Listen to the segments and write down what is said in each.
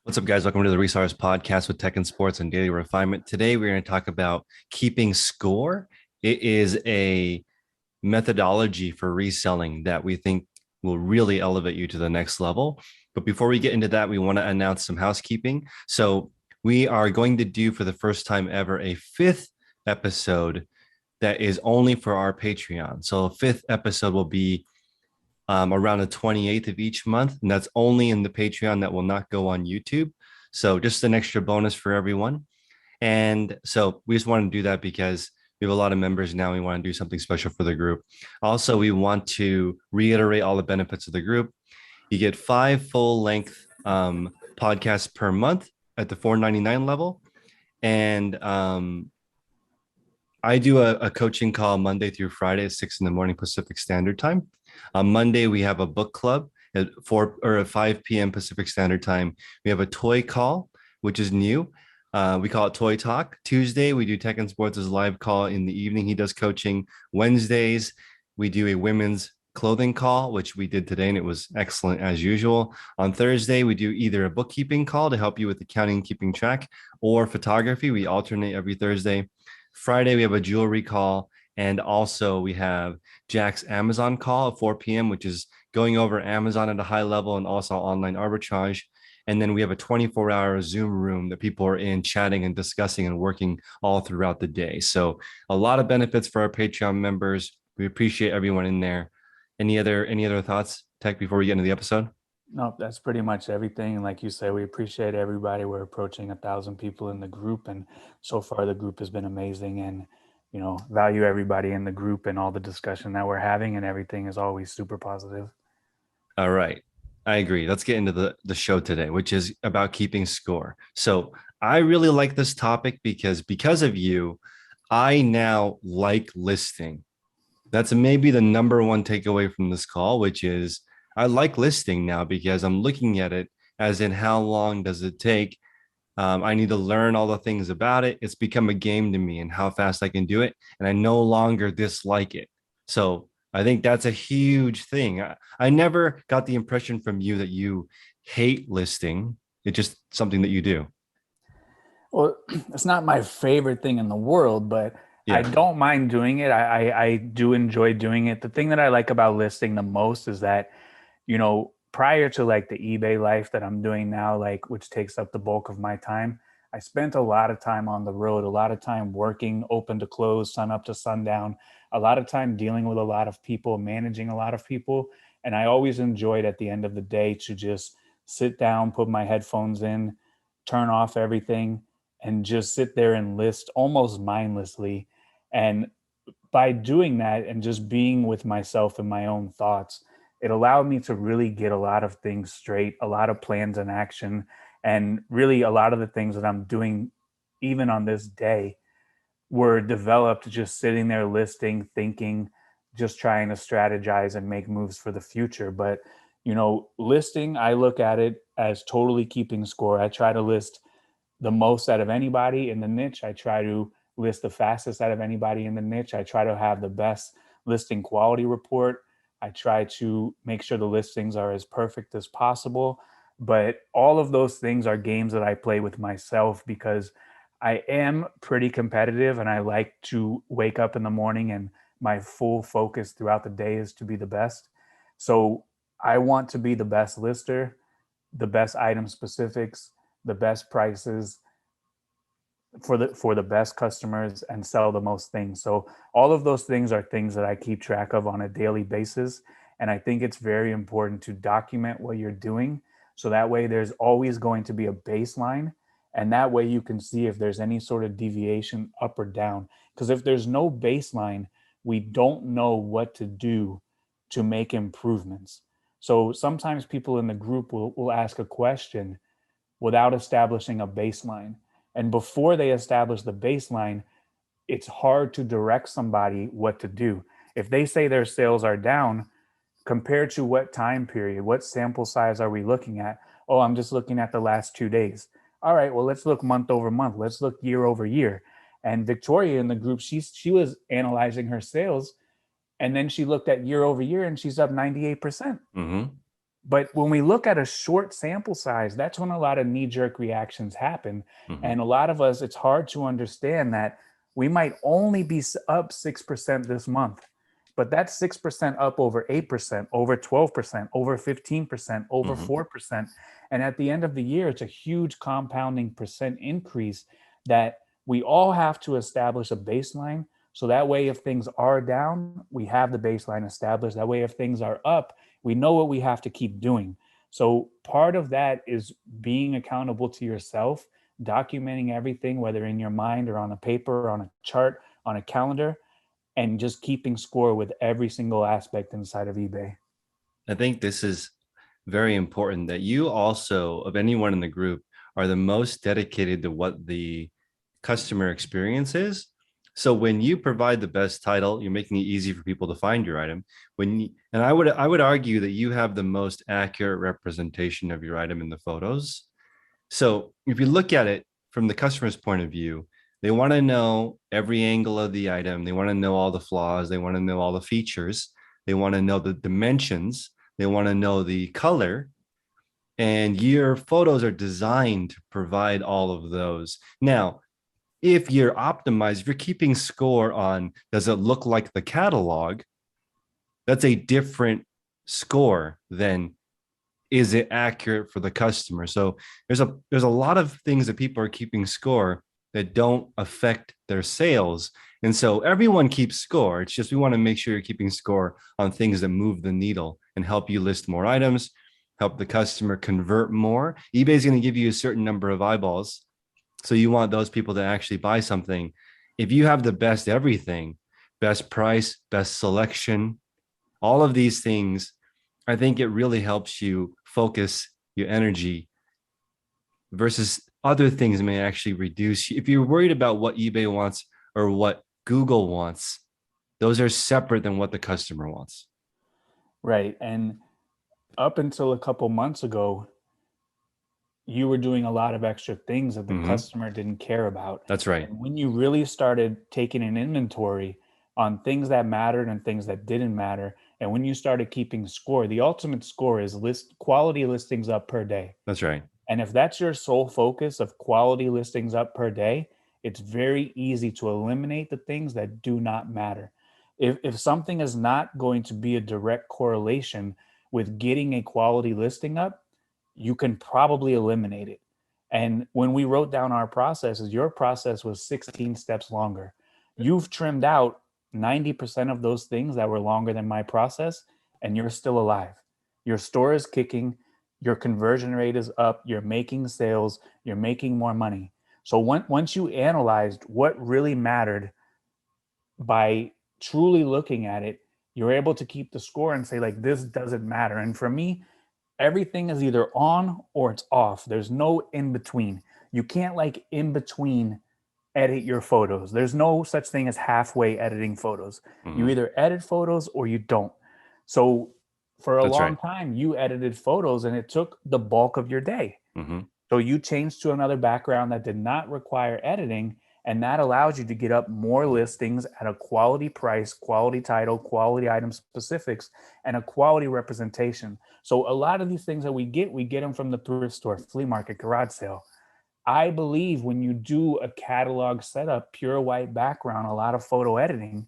What's up, guys? Welcome to the Resellers podcast with Technsports and Daily Refinement. Today, we're going to talk about keeping score. It is a methodology for reselling that we think will really elevate you to the next level. But before we get into that, we want to announce some housekeeping. So, we are going to do for the first time ever a fifth episode that is only for our Patreon. So, a fifth episode will be around the 28th of each month. And that's only in the Patreon, that will not go on YouTube. So just an extra bonus for everyone. And so we just want to do that because we have a lot of members now. We want to do something special for the group. Also, we want to reiterate all the benefits of the group. You get 5 full length podcasts per month at the $4.99 level. And I do a coaching call Monday through Friday at 6 in the morning Pacific Standard Time. On Monday, we have a book club at 4 or at 5 p.m. Pacific Standard Time. We have a toy call, which is new. We call it Toy Talk. Tuesday, we do Technsports' live call in the evening. He does coaching. Wednesdays, we do a women's clothing call, which we did today, and it was excellent as usual. On Thursday, we do either a bookkeeping call to help you with accounting, keeping track, or photography. We alternate every Thursday. Friday, we have a jewelry call. And also we have Jack's Amazon call at 4 p.m., which is going over Amazon at a high level and also online arbitrage. And then we have a 24-hour Zoom room that people are in chatting and discussing and working all throughout the day. So a lot of benefits for our Patreon members. We appreciate everyone in there. Any other thoughts, Tech, before we get into the episode? No, that's pretty much everything. And like you said, we appreciate everybody. We're approaching 1,000 people in the group, and so far the group has been amazing. And value everybody in the group and all the discussion that we're having, and everything is always super positive. All right. I agree. Let's get into the show today, which is about keeping score. So I really like this topic because of you, I now like listing. That's maybe the number one takeaway from this call, which is I like listing now because I'm looking at it as in how long does it take. I need to learn all the things about it. It's become a game to me and how fast I can do it. And I no longer dislike it. So I think that's a huge thing. I never got the impression from you that you hate listing. It's just something that you do. Well, it's not my favorite thing in the world, but I Yeah. don't mind doing it. I do enjoy doing it. The thing that I like about listing the most is that, prior to like the eBay life that I'm doing now, like which takes up the bulk of my time, I spent a lot of time on the road, a lot of time working open to close, sun up to sundown, a lot of time dealing with a lot of people, managing a lot of people. And I always enjoyed at the end of the day to just sit down, put my headphones in, turn off everything, and just sit there and list almost mindlessly. And by doing that and just being with myself and my own thoughts, it allowed me to really get a lot of things straight, a lot of plans in action, and really a lot of the things that I'm doing, even on this day, were developed just sitting there listing, thinking, just trying to strategize and make moves for the future. But, listing, I look at it as totally keeping score. I try to list the most out of anybody in the niche. I try to list the fastest out of anybody in the niche. I try to have the best listing quality report. I try to make sure the listings are as perfect as possible. But all of those things are games that I play with myself because I am pretty competitive and I like to wake up in the morning and my full focus throughout the day is to be the best. So I want to be the best lister, the best item specifics, the best prices for the best customers, and sell the most things. So all of those things are things that I keep track of on a daily basis. And I think it's very important to document what you're doing. So that way there's always going to be a baseline. And that way you can see if there's any sort of deviation up or down. Because if there's no baseline, we don't know what to do to make improvements. So sometimes people in the group will ask a question without establishing a baseline. And before they establish the baseline, it's hard to direct somebody what to do. If they say their sales are down, compared to what time period, what sample size are we looking at? Oh, I'm just looking at the last 2 days. All right, well, let's look month over month. Let's look year over year. And Victoria in the group, she was analyzing her sales, and then she looked at year over year and she's up 98%. Mm-hmm. But when we look at a short sample size, that's when a lot of knee-jerk reactions happen. Mhm. And a lot of us, it's hard to understand that we might only be up 6% this month, but that's 6% up over 8%, over 12%, over 15%, over Mhm. 4%. And at the end of the year, it's a huge compounding percent increase that we all have to establish a baseline. So that way, if things are down, we have the baseline established. That way, if things are up, we know what we have to keep doing. So part of that is being accountable to yourself, documenting everything, whether in your mind or on a paper, on a chart, on a calendar, and just keeping score with every single aspect inside of eBay. I think this is very important that you also, of anyone in the group, are the most dedicated to what the customer experience is. So when you provide the best title, you're making it easy for people to find your item. And I would argue that you have the most accurate representation of your item in the photos. So if you look at it from the customer's point of view, they want to know every angle of the item. They want to know all the flaws. They want to know all the features. They want to know the dimensions. They want to know the color. And your photos are designed to provide all of those. Now, if you're optimized, if you're keeping score on does it look like the catalog, that's a different score than is it accurate for the customer. So there's a lot of things that people are keeping score that don't affect their sales. And so everyone keeps score. It's just we want to make sure you're keeping score on things that move the needle and help you list more items, help the customer convert more. eBay is going to give you a certain number of eyeballs. So you want those people to actually buy something. If you have the best everything, best price, best selection, all of these things, I think it really helps you focus your energy versus other things may actually reduce. If you're worried about what eBay wants or what Google wants, those are separate than what the customer wants. Right. And up until a couple months ago, you were doing a lot of extra things that the Mm-hmm. customer didn't care about. That's right. And when you really started taking an inventory on things that mattered and things that didn't matter, and when you started keeping score, the ultimate score is list quality listings up per day. That's right. And if that's your sole focus of quality listings up per day, it's very easy to eliminate the things that do not matter. If something is not going to be a direct correlation with getting a quality listing up, you can probably eliminate it. And when we wrote down our processes, your process was 16 steps longer. You've trimmed out 90% of those things that were longer than my process, and you're still alive. Your store is kicking, your conversion rate is up, you're making sales, you're making more money. So once you analyzed what really mattered by truly looking at it, you're able to keep the score and say, like, this doesn't matter. And for me, everything is either on or it's off. There's no in between. You can't like in between edit your photos. There's no such thing as halfway editing photos. You Mm-hmm. either edit photos or you don't. So for a That's long right. time, you edited photos and it took the bulk of your day. Mm-hmm. So you changed to another background that did not require editing, and that allows you to get up more listings at a quality price, quality title, quality item specifics, and a quality representation. So a lot of these things that we get them from the thrift store, flea market, garage sale. I believe when you do a catalog setup, pure white background, a lot of photo editing,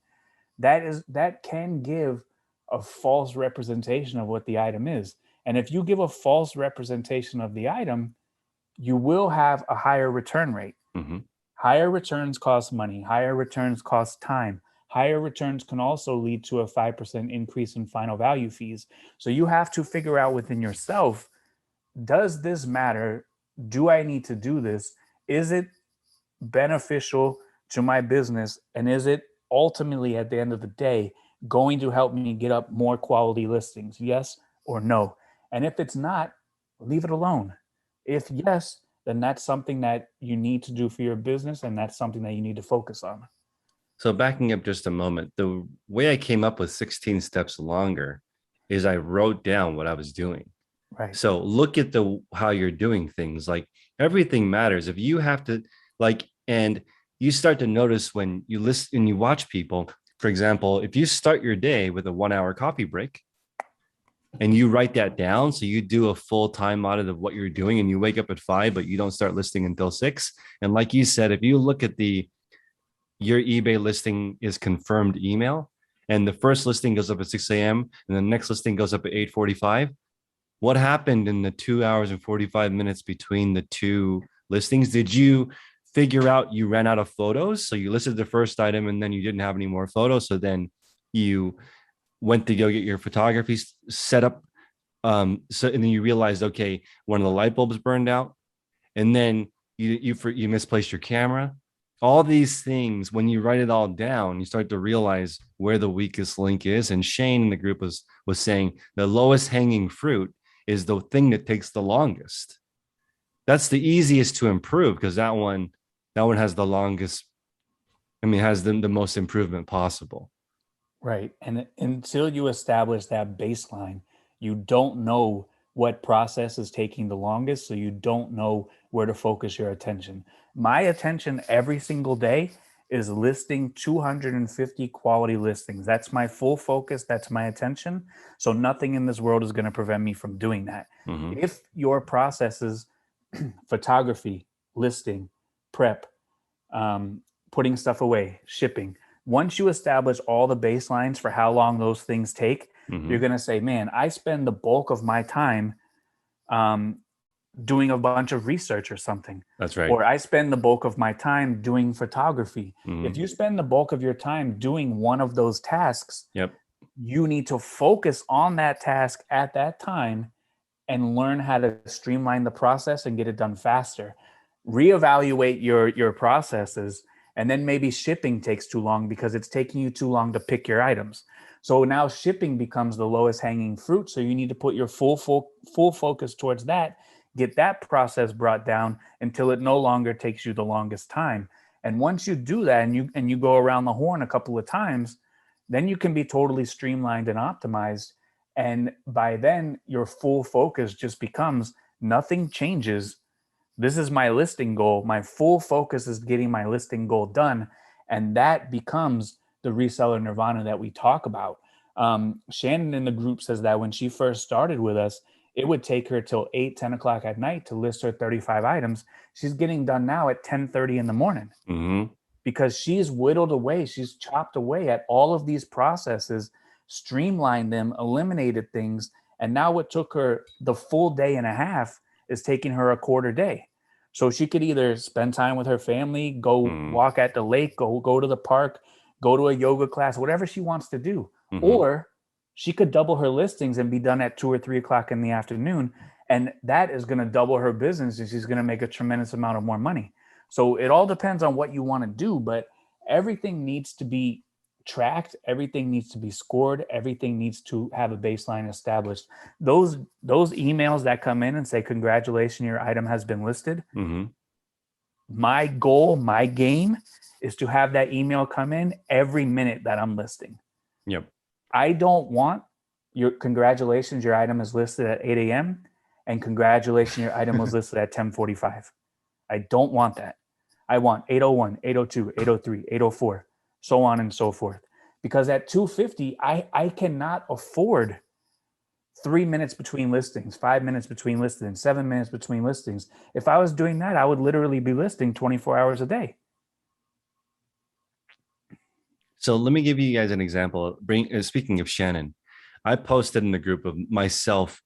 that can give a false representation of what the item is. And if you give a false representation of the item, you will have a higher return rate. Mm-hmm. Higher returns cost money, higher returns cost time. Higher returns can also lead to a 5% increase in final value fees. So you have to figure out within yourself, does this matter? Do I need to do this? Is it beneficial to my business? And is it ultimately at the end of the day going to help me get up more quality listings? Yes or no? And if it's not, leave it alone. If yes, then that's something that you need to do for your business and that's something that you need to focus on. So backing up just a moment, the way I came up with 16 steps longer is I wrote down what I was doing. Right. So look at the how you're doing things. Like everything matters. If you have to and you start to notice when you listen and you watch people, for example, if you start your day with a 1 hour coffee break, and you write that down. So you do a full time audit of what you're doing, and you wake up at 5, but you don't start listing until 6. And like you said, if you look at your eBay listing is confirmed email, and the first listing goes up at 6 a.m. and the next listing goes up at 8:45. What happened in the 2 hours and 45 minutes between the two listings? Did you figure out you ran out of photos? So you listed the first item and then you didn't have any more photos. So then you went to go get your photography set up. So and then you realized, okay, one of the light bulbs burned out, and then you misplaced your camera. All these things, when you write it all down, you start to realize where the weakest link is. And Shane in the group was saying the lowest hanging fruit is the thing that takes the longest. That's the easiest to improve because that one has the longest. I mean, has the most improvement possible. Right. And until you establish that baseline, you don't know what process is taking the longest. So you don't know where to focus your attention. My attention every single day is listing 250 quality listings. That's my full focus. That's my attention. So nothing in this world is going to prevent me from doing that. Mm-hmm. If your processes, photography, listing, prep, putting stuff away, shipping, once you establish all the baselines for how long those things take, Mm-hmm. you're going to say, man, I spend the bulk of my time doing a bunch of research or something. That's right. Or I spend the bulk of my time doing photography. Mm-hmm. If you spend the bulk of your time doing one of those tasks, Yep. you need to focus on that task at that time and learn how to streamline the process and get it done faster. Reevaluate your processes, and then maybe shipping takes too long because it's taking you too long to pick your items. So now shipping becomes the lowest hanging fruit. So you need to put your full focus towards that, get that process brought down until it no longer takes you the longest time. And once you do that and you go around the horn a couple of times, then you can be totally streamlined and optimized. And by then, your full focus just becomes nothing changes. This is my listing goal. My full focus is getting my listing goal done. And that becomes the reseller nirvana that we talk about. Shannon in the group says that when she first started with us, it would take her till 8, 10 o'clock at night to list her 35 items. She's getting done now at 10:30 in the morning. Mm-hmm. Because she's whittled away, she's chopped away at all of these processes, streamlined them, eliminated things. And now what took her the full day and a half is taking her a quarter day. So she could either spend time with her family, go walk at the lake, go to the park, go to a yoga class, whatever she wants to do. Mm-hmm. Or she could double her listings and be done at 2 or 3 o'clock in the afternoon. And that is going to double her business, and she's going to make a tremendous amount of more money. So it all depends on what you want to do, but everything needs to be tracked. Everything needs to be scored. Everything needs to have a baseline established. Those emails that come in and say, congratulations, your item has been listed. Mm-hmm. My goal, my game is to have that email come in every minute that I'm listing. Yep. I don't want your congratulations, your item is listed at 8 a.m. and congratulations, your item was listed at 10:45. I don't want that. I want 801, 802, 803, 804, so on and so forth. Because at 250, I cannot afford 3 minutes between listings, 5 minutes between listings, 7 minutes between listings. If I was doing that, I would literally be listing 24 hours a day. So let me give you guys an example. Speaking of Shannon, I posted in the group of myself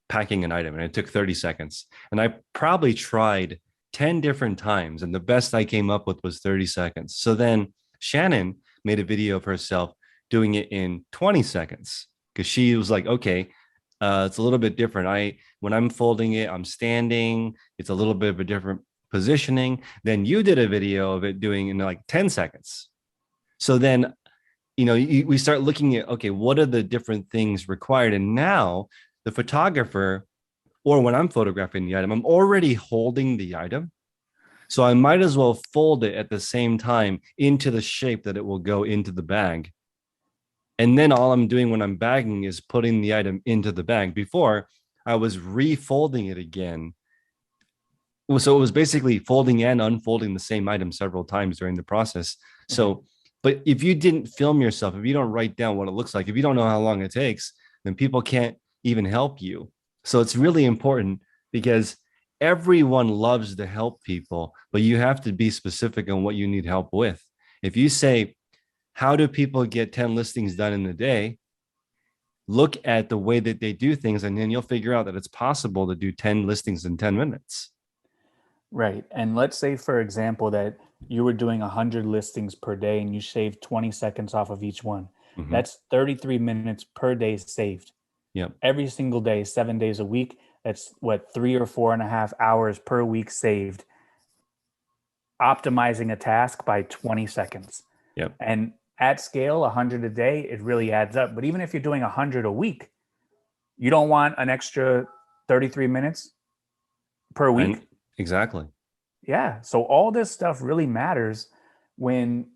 packing an item, and it took 30 seconds. And I probably tried 10 different times, and the best I came up with was 30 seconds. So then Shannon made a video of herself doing it in 20 seconds because she was like, okay, it's a little bit different. When I'm folding it, I'm standing. It's a little bit of a different positioning. Then you did a video of it doing in like 10 seconds. So then, we start looking at, okay, what are the different things required? And now the photographer, or when I'm photographing the item, I'm already holding the item. So I might as well fold it at the same time into the shape that it will go into the bag. And then all I'm doing when I'm bagging is putting the item into the bag. Before, I was refolding it again. So it was basically folding and unfolding the same item several times during the process. So, but if you didn't film yourself, if you don't write down what it looks like, if you don't know how long it takes, then people can't even help you. So it's really important because everyone loves to help people, but you have to be specific on what you need help with. If you say, how do people get 10 listings done in a day? Look at the way that they do things, and then you'll figure out that it's possible to do 10 listings in 10 minutes. Right. And let's say, for example, that you were doing 100 listings per day and you shaved 20 seconds off of each one. Mm-hmm. That's 33 minutes per day saved. Yep. Every single day, 7 days a week. That's what, 3 or 4.5 hours per week saved, optimizing a task by 20 seconds. Yep. And at scale, 100 a day, it really adds up. But even if you're doing 100 a week, you don't want an extra 33 minutes per And week. exactly. Yeah. So all this stuff really matters when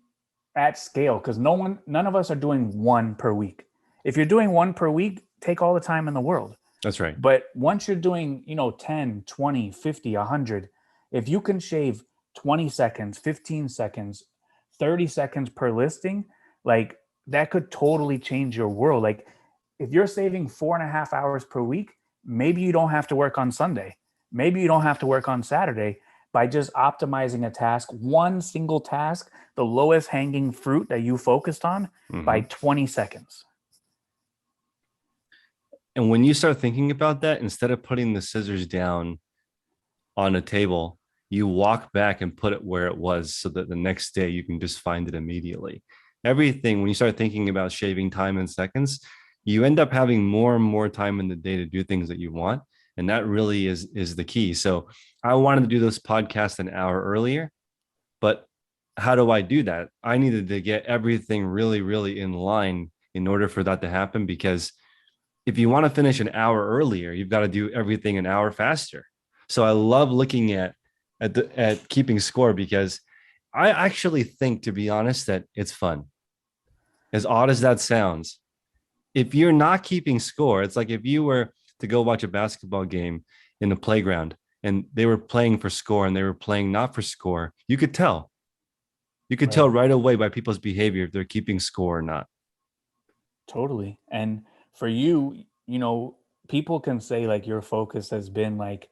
at scale, because none of us are doing one per week. If you're doing one per week, take all the time in the world. That's right. But once you're doing, 10, 20, 50, 100, if you can shave 20 seconds, 15 seconds, 30 seconds per listing, like that could totally change your world. Like if you're saving 4.5 hours per week, maybe you don't have to work on Sunday. Maybe you don't have to work on Saturday by just optimizing a task, one single task, the lowest hanging fruit that you focused on by 20 seconds. And when you start thinking about that, instead of putting the scissors down on a table, you walk back and put it where it was so that the next day you can just find it immediately. Everything, when you start thinking about shaving time in seconds, you end up having more and more time in the day to do things that you want. And that really is the key. So I wanted to do this podcast an hour earlier, but how do I do that? I needed to get everything really, really in line in order for that to happen, because if you want to finish an hour earlier, you've got to do everything an hour faster. So I love looking at keeping score, because I actually think, to be honest, that it's fun. As odd as that sounds, if you're not keeping score, it's like if you were to go watch a basketball game in the playground and they were playing for score and they were playing not for score, you could tell. You could tell right away by people's behavior if they're keeping score or not. Totally. And for you, people can say like your focus has been like,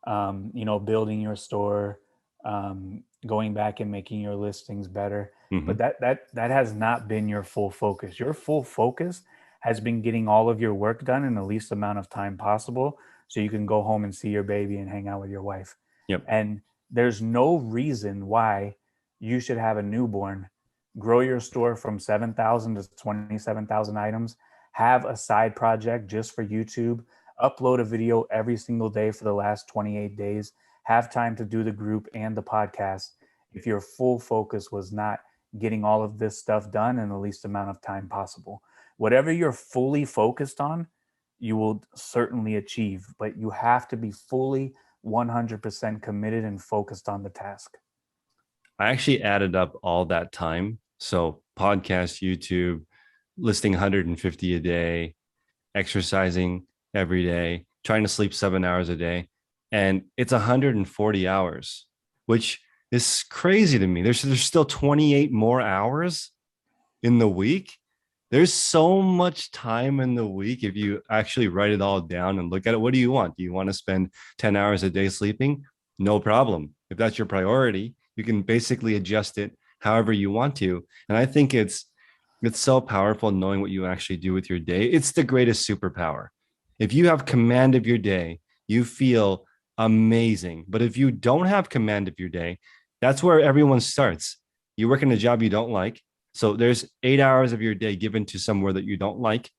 building your store, going back and making your listings better. Mm-hmm. But that has not been your full focus. Your full focus has been getting all of your work done in the least amount of time possible, so you can go home and see your baby and hang out with your wife. Yep. And there's no reason why you should have a newborn, grow your store from 7,000 to 27,000 items, have a side project just for YouTube, upload a video every single day for the last 28 days, have time to do the group and the podcast, if your full focus was not getting all of this stuff done in the least amount of time possible. Whatever you're fully focused on, you will certainly achieve, but you have to be fully 100% committed and focused on the task. I actually added up all that time. So podcast, YouTube, listing 150 a day, exercising every day, trying to sleep 7 hours a day. And it's 140 hours, which is crazy to me. There's still 28 more hours in the week. There's so much time in the week if you actually write it all down and look at it. What do you want? Do you want to spend 10 hours a day sleeping? No problem. If that's your priority, you can basically adjust it however you want to. And I think it's so powerful knowing what you actually do with your day. It's the greatest superpower. If you have command of your day, you feel amazing. But if you don't have command of your day, that's where everyone starts. You work in a job you don't like. So there's 8 hours of your day given to somewhere that you don't like,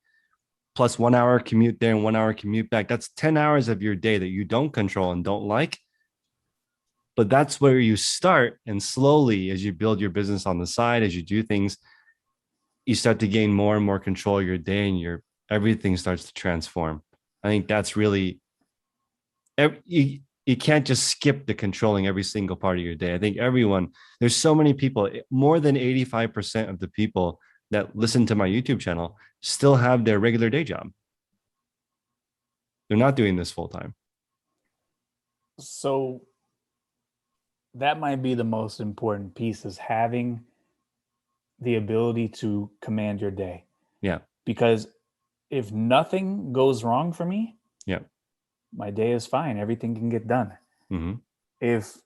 plus 1 hour commute there and 1 hour commute back. That's 10 hours of your day that you don't control and don't like. But that's where you start. And slowly, as you build your business on the side, as you do things, you start to gain more and more control of your day, and everything starts to transform. I think that's really, you can't just skip the controlling every single part of your day. I think there's so many people, more than 85% of the people that listen to my YouTube channel still have their regular day job. They're not doing this full time. So that might be the most important piece, is having the ability to command your day. Yeah. Because if nothing goes wrong for me, Yeah. my day is fine. Everything can get done. Mm-hmm. If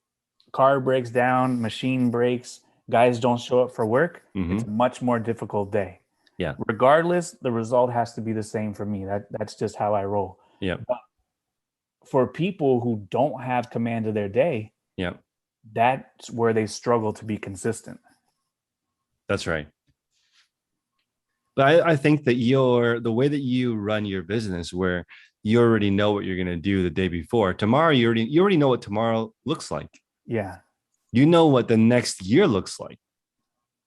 car breaks down, machine breaks, guys don't show up for work, it's Mm-hmm. a much more difficult day. Yeah. Regardless, the result has to be the same for me. That's just how I roll. Yeah. But for people who don't have command of their day, Yeah. that's where they struggle to be consistent. That's right. But I think that the way that you run your business, where you already know what you're gonna do the day before. Tomorrow, you already know what tomorrow looks like. Yeah, You know what the next year looks like.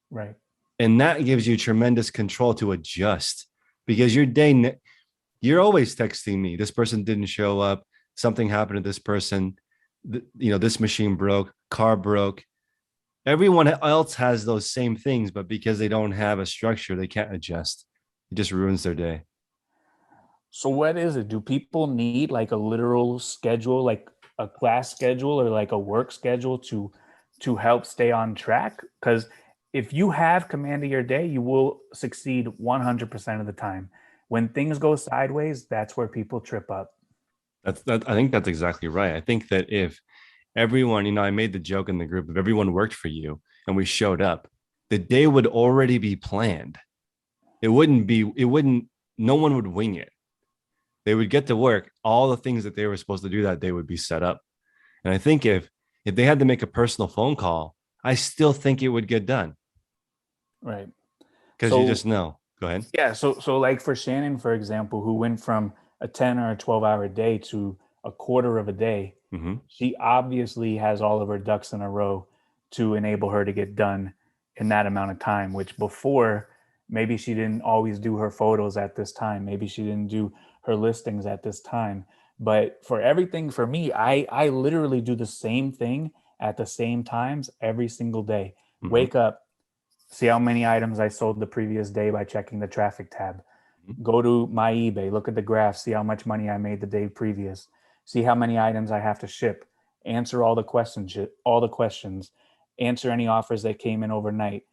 right. And that gives you tremendous control to adjust because you're always texting me. This person didn't show up. Something happened to this person. This machine broke, car broke. Everyone else has those same things, but because they don't have a structure, they can't adjust. It just ruins their day. So what is it? Do people need like a literal schedule, like a class schedule or like a work schedule to help stay on track? Because if you have command of your day, you will succeed 100% of the time. When things go sideways, that's where people trip up. I think that's exactly right. I think that if everyone, I made the joke in the group, if everyone worked for you and we showed up, the day would already be planned. No one would wing it. They would get to work. All the things that they were supposed to do that day would be set up. And I think if they had to make a personal phone call, I still think it would get done Right. because you So just know. Go ahead. yeah, so like for Shannon, for example, who went from a 10 or a 12-hour day to a quarter of a day, Mm-hmm. she obviously has all of her ducks in a row to enable her to get done in that amount of time, which before maybe she didn't always do her photos at this time, maybe she didn't do her listings at this time. But for everything for me, I literally do the same thing at the same times every single day. Mm-hmm. Wake up, see how many items I sold the previous day by checking the traffic tab. Go to my eBay, look at the graph, see how much money I made the day previous, see how many items I have to ship, answer all the questions, answer any offers that came in overnight,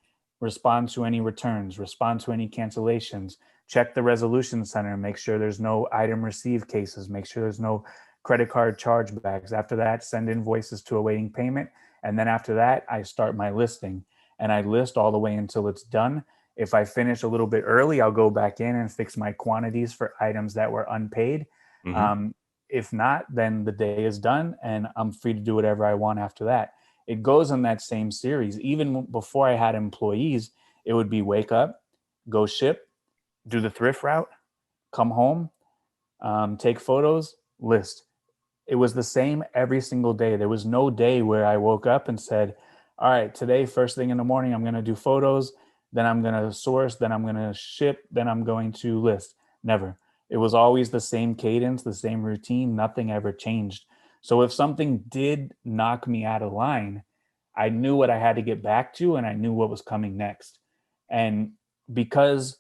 respond to any returns, respond to any cancellations, check the resolution center, make sure there's no item received cases, make sure there's no credit card chargebacks. After that, send invoices to awaiting payment. And then after that, I start my listing and I list all the way until it's done. If I finish a little bit early, I'll go back in and fix my quantities for items that were unpaid. Mm-hmm. Um, if not, then the day is done and I'm free to do whatever I want after that. It goes in that same series. Even before I had employees, it would be wake up, go ship, do the thrift route, come home, take photos, list. It was the same every single day. There was no day where I woke up and said, all right, today, first thing in the morning, I'm going to do photos, then I'm going to source, then I'm going to ship, then I'm going to list. Never. It was always the same cadence, the same routine. Nothing ever changed. So if something did knock me out of line, I knew what I had to get back to and I knew what was coming next. And because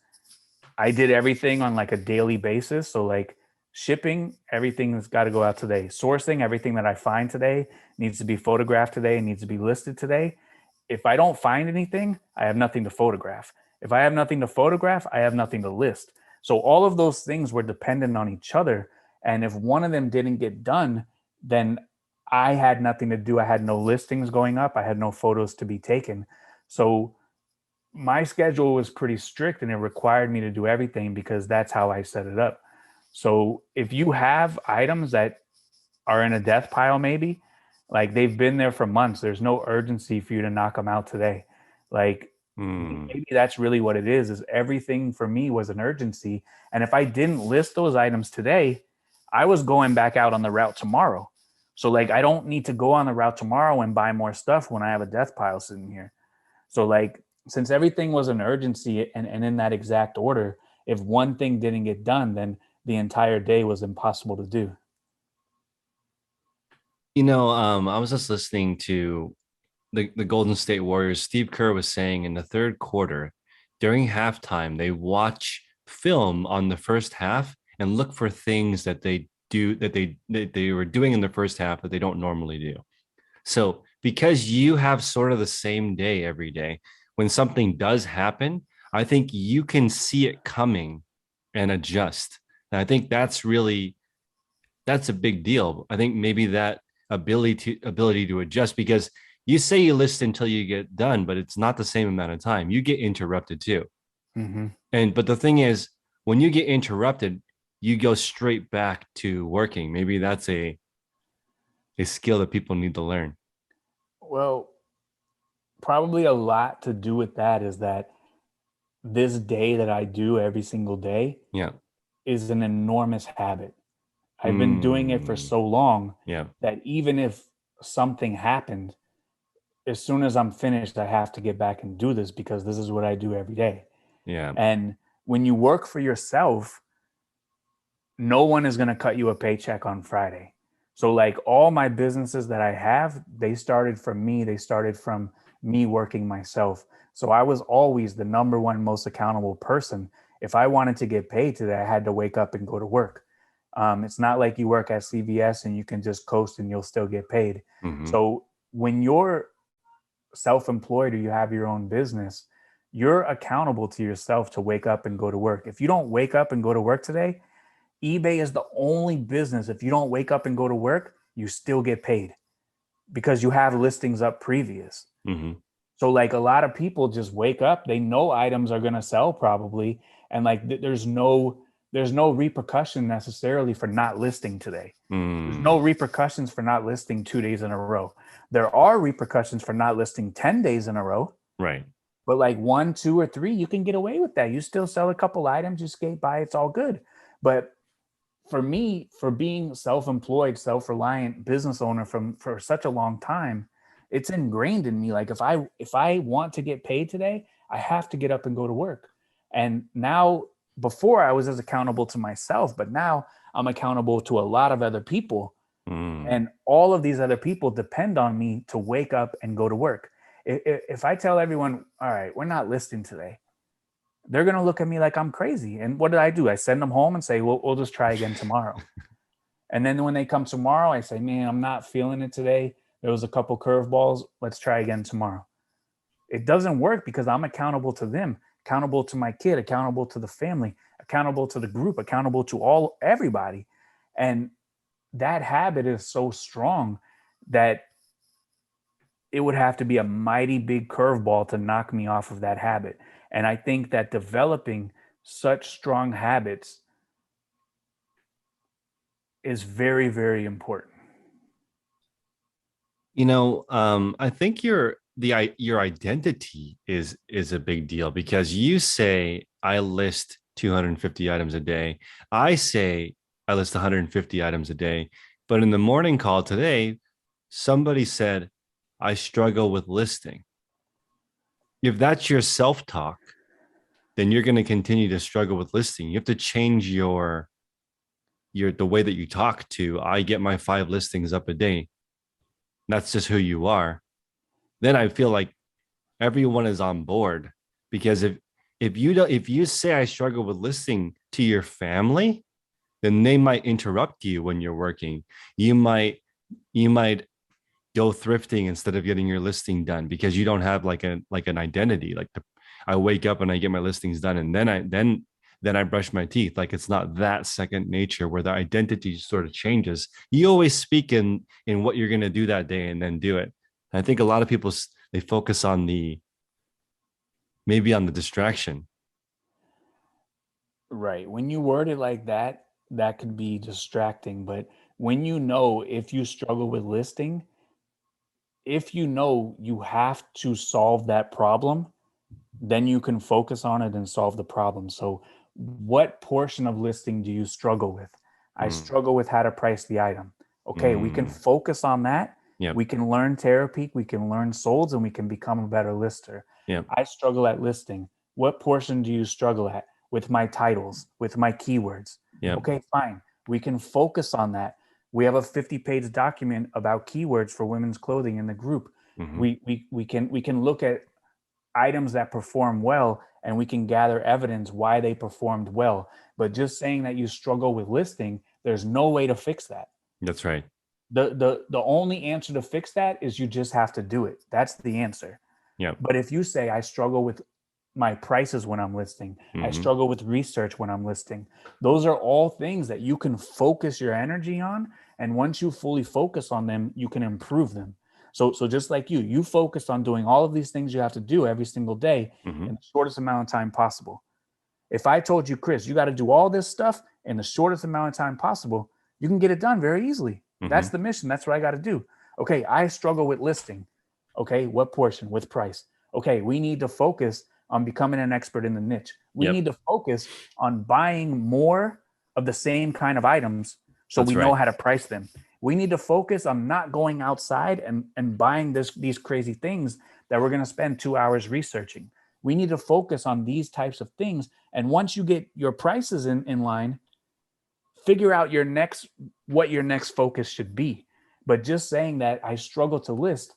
I did everything on like a daily basis. So like shipping, everything's got to go out today. Sourcing, everything that I find today needs to be photographed today and needs to be listed today. If I don't find anything, I have nothing to photograph. If I have nothing to photograph, I have nothing to list. So all of those things were dependent on each other. And if one of them didn't get done, then I had nothing to do. I had no listings going up. I had no photos to be taken. So my schedule was pretty strict and it required me to do everything because that's how I set it up. So if you have items that are in a death pile, maybe like they've been there for months, there's no urgency for you to knock them out today. Like Mm. maybe that's really what it is everything for me was an urgency. And if I didn't list those items today, I was going back out on the route tomorrow. So like I don't need to go on the route tomorrow and buy more stuff when I have a death pile sitting here. So like since everything was an urgency and in that exact order, if one thing didn't get done, then the entire day was impossible to do. I was just listening to the Golden State Warriors. Steve Kerr was saying in the third quarter, during halftime, they watch film on the first half and look for things that they were doing in the first half that they don't normally do. So because you have sort of the same day every day, when something does happen, I think you can see it coming and adjust. And I think that's a big deal. I think maybe that ability to adjust, because you say you list until you get done, but it's not the same amount of time. You get interrupted too. Mm-hmm. And but the thing is, when you get interrupted, you go straight back to working. Maybe that's a skill that people need to learn. Well, probably a lot to do with that is that this day that I do every single day Yeah. is an enormous habit. I've been doing it for Mm, so long yeah. that even if something happened, as soon as I'm finished, I have to get back and do this because this is what I do every day. Yeah. And when you work for yourself, no one is going to cut you a paycheck on Friday. So, like all my businesses that I have, they started from me. They started from me working myself. So, I was always the number one most accountable person. If I wanted to get paid today, I had to wake up and go to work. It's not like you work at CVS and you can just coast and you'll still get paid. Hmm. So, when you're self employed or you have your own business, you're accountable to yourself to wake up and go to work. If you don't wake up and go to work today, eBay is the only business. If you don't wake up and go to work, you still get paid because you have listings up previous. Hmm. So like a lot of people just wake up, they know items are going to sell probably, and like there's no repercussion necessarily for not listing today. There's no Mm, repercussions for not listing 2 days in a row. There are repercussions for not listing 10 days in a row, right. but like 1, 2, or 3, you can get away with that. You still sell a couple items, you skate by, it's all good. But for me, for being self-employed, self-reliant business owner for such a long time, it's ingrained in me. Like if I want to get paid today, I have to get up and go to work. And now, before I was as accountable to myself, but now I'm accountable to a lot of other people. Mm. And all of these other people depend on me to wake up and go to work. If I tell everyone, all right, we're not listing today, they're going to look at me like I'm crazy. And what did I do? I send them home and say, well, we'll just try again tomorrow. And then when they come tomorrow, I say, man, I'm not feeling it today. There was a couple curveballs. Let's try again tomorrow. It doesn't work because I'm accountable to them, accountable to my kid, accountable to the family, accountable to the group, accountable to everybody. And that habit is so strong that it would have to be a mighty big curveball to knock me off of that habit. And I think that developing such strong habits is very, very important. I think your identity is a big deal, because you say I list 250 items a day. I say I list 150 items a day. But in the morning call today, somebody said I struggle with listing. If that's your self-talk, then you're going to continue to struggle with listing. You have to change your the way that you talk to I get my 5 listings up a day. That's just who you are. Then I feel like everyone is on board, because if you say I struggle with listing to your family, then they might interrupt you when you're working. You might go thrifting instead of getting your listing done, because you don't have like an identity. I wake up and I get my listings done, and then I brush my teeth. Like, it's not that second nature where the identity sort of changes. You always speak in what you're going to do that day and then do it. And I think a lot of people, they focus on maybe on the distraction. Right. When you word it like that, that could be distracting. But when you know if you struggle with listing, if you know you have to solve that problem, then you can focus on it and solve the problem. So, what portion of listing do you struggle with? I Mm, struggle with how to price the item. Okay, we can mm, focus on that. yep, We can learn Terapeak, we can learn Solds, and we can become a better lister. yep, I struggle at listing. What portion do you struggle at? With my titles, with my keywords. yep. Okay, fine. We can focus on that. We have a 50-page document about keywords for women's clothing in the group. Hmm. We can look at items that perform well and we can gather evidence why they performed well. But just saying that you struggle with listing, there's no way to fix that. That's right. The only answer to fix that is you just have to do it. That's the answer. Yep. But if you say I struggle with my prices when I'm listing. I Mm-hmm. struggle with research when I'm listing. Those are all things that you can focus your energy on. And once you fully focus on them, you can improve them. So just like you focus on doing all of these things you have to do every single day Mm-hmm. in the shortest amount of time possible. If I told you, Chris, you got to do all this stuff in the shortest amount of time possible, you can get it done very easily. Mm-hmm. That's the mission. That's what I got to do. Okay, I struggle with listing. Okay, what portion? With price. Okay, we need to focus on becoming an expert in the niche. We Yep. need to focus on buying more of the same kind of items so That's we know right. how to price them. We need to focus on not going outside and buying these crazy things that we're going to spend 2 hours researching. We need to focus on these types of things. And once you get your prices in line, figure out what your next focus should be. But just saying that I struggle to list,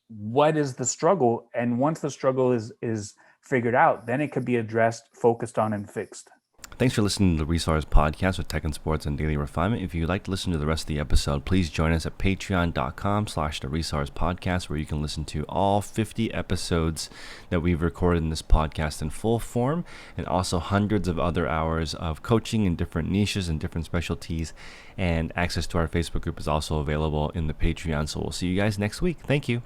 what is the struggle? And once the struggle is figured out, then it could be addressed, focused on, and fixed. Thanks for listening to the Resellers podcast with Technsports and Daily Refinement. If you'd like to listen to the rest of the episode, please join us at patreon.com/the Resellers podcast, where you can listen to all 50 episodes that we've recorded in this podcast in full form, and also hundreds of other hours of coaching in different niches and different specialties. And access to our Facebook group is also available in the Patreon. So we'll see you guys next week. Thank you.